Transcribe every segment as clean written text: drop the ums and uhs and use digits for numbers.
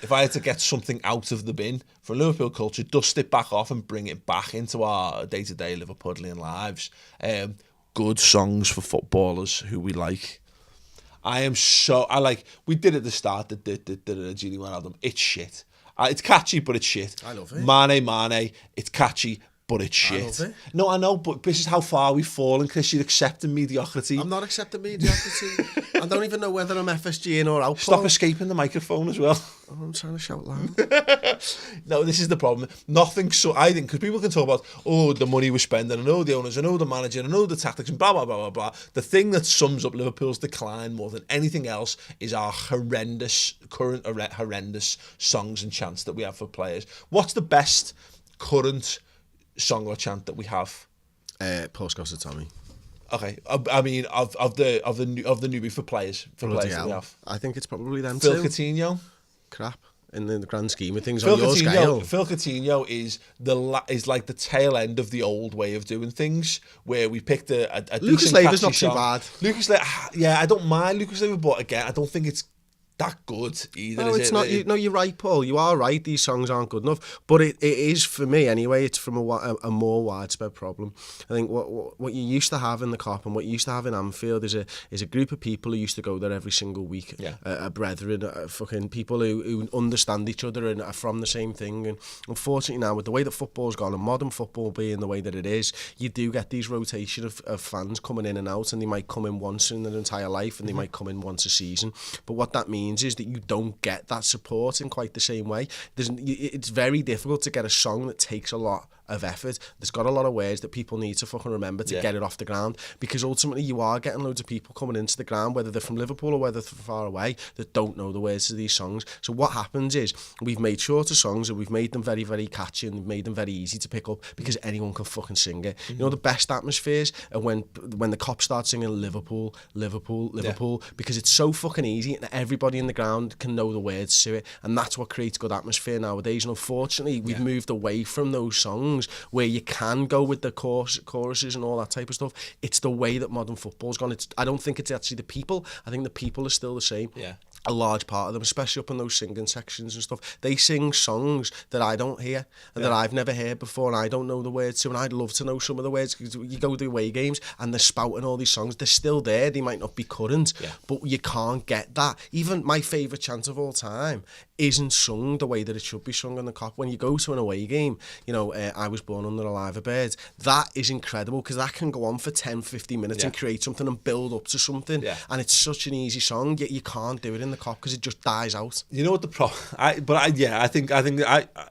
if I had to get something out of the bin for Liverpool culture, dust it back off and bring it back into our day-to-day Liverpudlian lives. Good songs for footballers who we like. We did at the start, the Genie One album. It's shit. It's catchy, but it's shit. I love it. Mane, it's catchy, but it's shit. I love it. No, I know, but this is how far we've fallen, Chris. You're accepting mediocrity. I'm not accepting mediocrity. I don't even know whether I'm FSG in or out. Stop escaping the microphone as well. Oh, I'm trying to shout loud. No, this is the problem. Nothing so, I think, because people can talk about, the money we're spending, the owners, the manager, the tactics, and blah, blah, blah, blah, blah. The thing that sums up Liverpool's decline more than anything else is our current horrendous songs and chants that we have for players. What's the best current song or chant that we have? Post goes to Tommy. Okay, I mean of the newbie for players that we have. I think it's probably them Phil too. Coutinho. Crap in the grand scheme of things on your scale. Phil Coutinho is like the tail end of the old way of doing things, where we picked a Lucas decent Leiva's catchy not too song. bad. Lucas Leiva, yeah, I don't mind Lucas Leiva, but again, I don't think it's that good either. No, it's not. You're right, Paul. You are right. These songs aren't good enough. But it is, for me anyway, it's from a more widespread problem. I think what you used to have in the Kop and what you used to have in Anfield is a group of people who used to go there every single week. Yeah. Brethren, fucking people who understand each other and are from the same thing. And unfortunately now, with the way that football's gone and modern football being the way that it is, you do get these rotation of fans coming in and out, and they might come in once in their entire life and they might come in once a season. But what that means is that you don't get that support in quite the same way. It's very difficult to get a song that takes a lot of effort. There's got a lot of words that people need to fucking remember to get it off the ground, because ultimately you are getting loads of people coming into the ground, whether they're from Liverpool or whether they're from far away, that don't know the words to these songs. So what happens is we've made shorter songs and we've made them very, very catchy and we've made them very easy to pick up because anyone can fucking sing it. You know, the best atmospheres are when the cops start singing Liverpool, Liverpool, Liverpool, because it's so fucking easy and everybody in the ground can know the words to it, and that's what creates good atmosphere nowadays. And unfortunately we've moved away from those songs where you can go with the choruses and all that type of stuff. It's the way that modern football's gone. I don't think it's actually the people. I think the people are still the same. Yeah. A large part of them, especially up in those singing sections and stuff, they sing songs that I don't hear and that I've never heard before, and I don't know the words to, and I'd love to know some of the words. You go to away games and they're spouting all these songs. They're still there. They might not be current, but you can't get that. Even my favourite chant of all time isn't sung the way that it should be sung in the Kop. When you go to an away game, I was born under a liver bird, that is incredible, because that can go on for 10-15 minutes and create something and build up to something, and it's such an easy song, yet you can't do it in the Kop because it just dies out. You know what the problem? I think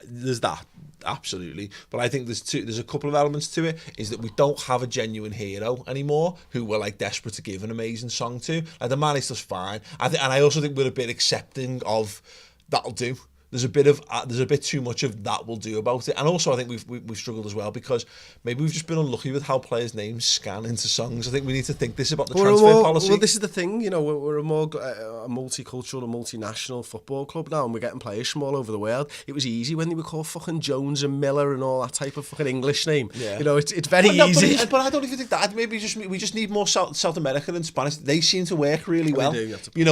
there's that, absolutely, but I think there's a couple of elements to it. Is that we don't have a genuine hero anymore who we're like desperate to give an amazing song to. Like the man is just fine. And I also think we're a bit accepting of that'll do. There's a bit too much of that will do about it, and also I think we've struggled as well because maybe we've just been unlucky with how players' names scan into songs. I think we need to think this about the transfer policy. Well, this is the thing, we're a more a multicultural and multinational football club now, and we're getting players from all over the world. It was easy when they were called fucking Jones and Miller and all that type of fucking English name. Yeah. It's very easy. But I don't even think that. Maybe we just need more South American and Spanish. They seem to work really well.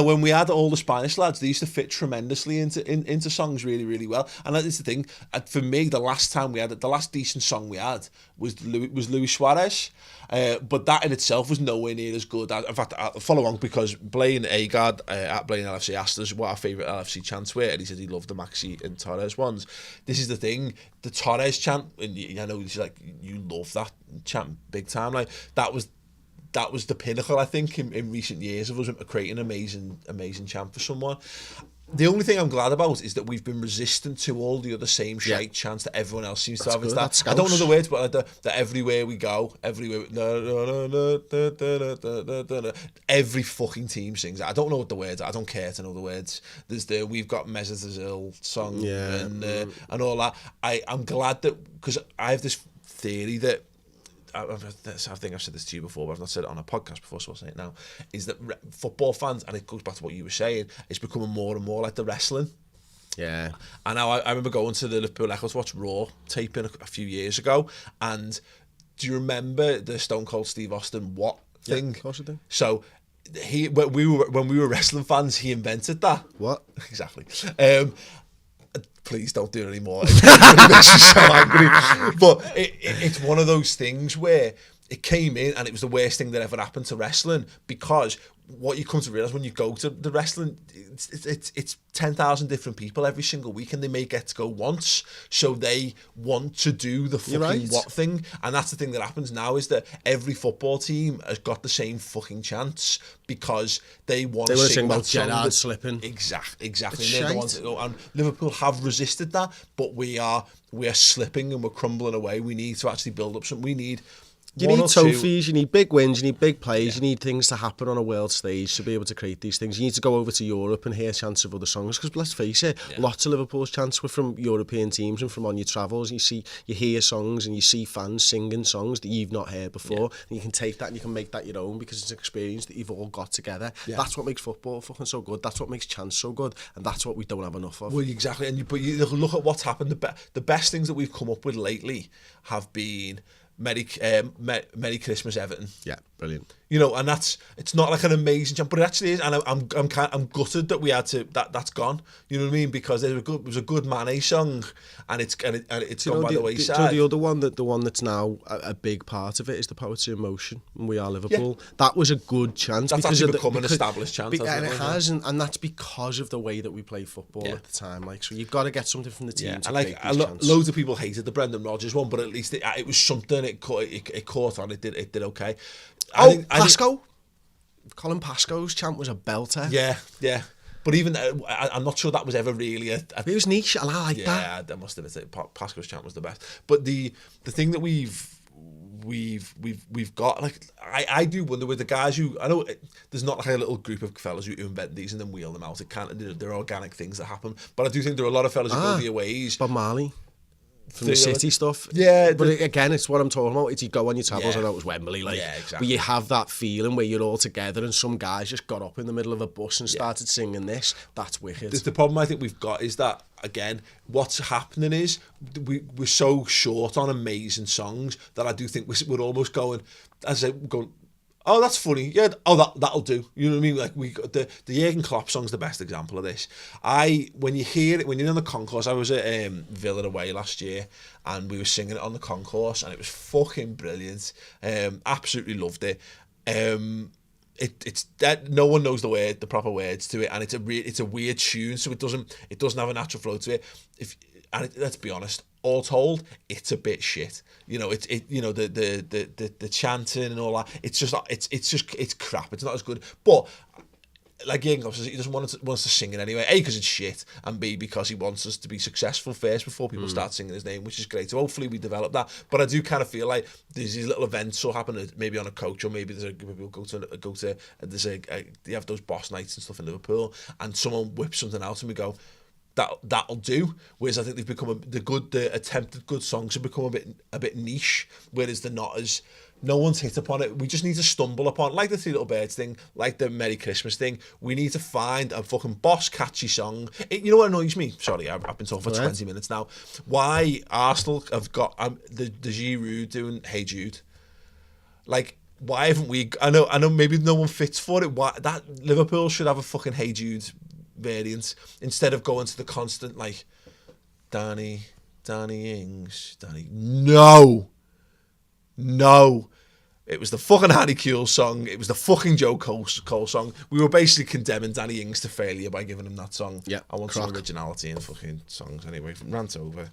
When we had all the Spanish lads, they used to fit tremendously into songs really, really well. And that is the thing. For me, the last decent song we had was Luis Suarez. But that in itself was nowhere near as good. In fact, I'll follow on because Blaine Agard at Blaine LFC asked us what our favourite LFC chants were, and he said he loved the Maxi and Torres ones. This is the thing, the Torres chant, and I know he's like, you love that chant big time. Like that was the pinnacle, I think, in recent years of us creating an amazing chant for someone. The only thing I'm glad about is that we've been resistant to all the other same shite chants that everyone else seems to have. It's that I don't know the words, but that everywhere we go, every fucking team sings that. I don't know what the words are. I don't care to know the words. There's we've got Mesut Özil song and all that. I'm glad that, because I have this theory that, I think I've said this to you before, but I've not said it on a podcast before, so I'll say it now, is that football fans, and it goes back to what you were saying, it's becoming more and more like the wrestling. Yeah. And now I remember going to the Liverpool Echo to watch Raw taping a few years ago, and do you remember the Stone Cold Steve Austin what thing? Yeah, of course I do. So when we were wrestling fans, he invented that. What? Exactly. Please don't do it anymore. It makes me so angry. But it's one of those things where it came in and it was the worst thing that ever happened to wrestling, because what you come to realise when you go to the wrestling, it's 10,000 different people every single week, and they may get to go once, so they want to do the fucking what thing. And that's the thing that happens now, is that every football team has got the same fucking chants because they want to sing about Gerrard slipping. Exactly. They're the ones that go, and Liverpool have resisted that, but we are slipping and we're crumbling away. We need to actually build up something. You need trophies, you need big wins, you need big plays, you need things to happen on a world stage to be able to create these things. You need to go over to Europe and hear chants of other songs, because let's face it, lots of Liverpool's chants were from European teams and from on your travels. You hear songs and you see fans singing songs that you've not heard before, and you can take that and you can make that your own, because it's an experience that you've all got together. That's what makes football fucking so good. That's what makes chants so good, and that's what we don't have enough of. Well, exactly. And you look at what's happened. The best things that we've come up with lately have been Merry Christmas Everton. Yeah, brilliant. You know, and it's not like an amazing jump, but it actually is. And I'm gutted that we had to that's gone. You know what I mean? Because it was a good Mane song, and it's gone by the wayside. The other one, the one that's now a big part of it, is the Poetry in Motion, and We Are Liverpool. Yeah. That was a good chant. That's actually become an established chant. And it has, and that's because of the way that we played football at the time. Like, so you've got to get something from the team. To and like loads of people hated the Brendan Rodgers one, but at least it was something. It caught on. It did okay. Pascoe. Colin Pascoe's chant was a belter. Yeah. But even I'm not sure that was ever really it was niche, and I like that. Yeah, that must have been it. Pascoe's chant was the best. But the thing that we've got, like, I do wonder with the guys who, I know there's not like a little group of fellas who invent these and then wheel them out. It can't. They're organic things that happen. But I do think there are a lot of fellas who go their ways. Bob Marley. From the city stuff. Yeah. But again, it's what I'm talking about. It's you go on your travels, I know it was Wembley, like, exactly. But you have that feeling where you're all together and some guys just got up in the middle of a bus and started singing this. That's wicked. The problem I think we've got is that, again, what's happening is we're so short on amazing songs that I do think we're almost going, oh, that's funny. Yeah. Oh, that'll do. You know what I mean? Like, we got the Jurgen Klopp song's the best example of this. When you hear it, when you're on the concourse, I was at Villa away last year, and we were singing it on the concourse, and it was fucking brilliant. Absolutely loved it. It's that no one knows the proper words to it, and it's a weird tune, so it doesn't have a natural flow to it. Let's be honest, all told, it's a bit shit. You know, the chanting and all that. It's crap. It's not as good. But like Jürgen says, he doesn't want us to sing it anyway. A, because it's shit, and B, because he wants us to be successful first before people start singing his name, which is great. So hopefully we develop that. But I do kind of feel like there's these little events will happen, maybe on a coach, or maybe we'll go to they have those boss nights and stuff in Liverpool, and someone whips something out and we go, that'll do. Whereas I think they've become the attempted good songs have become a bit niche, whereas they're not as, no one's hit upon it. We just need to stumble upon, like the Three Little Birds thing, like the Merry Christmas thing. We need to find a fucking boss catchy song. You know what annoys me? Sorry, I've been talking for 20 minutes now. Why Arsenal have got the Giroud doing Hey Jude? Like, why haven't we? I know maybe no one fits for it. Why that Liverpool should have a fucking Hey Jude variant instead of going to the constant like Danny Ings. No, it was the fucking Harry Kewell song. It was the fucking Joe Cole song. We were basically condemning Danny Ings to failure by giving him that song. Yeah, I want some originality in fucking songs anyway. Rant over.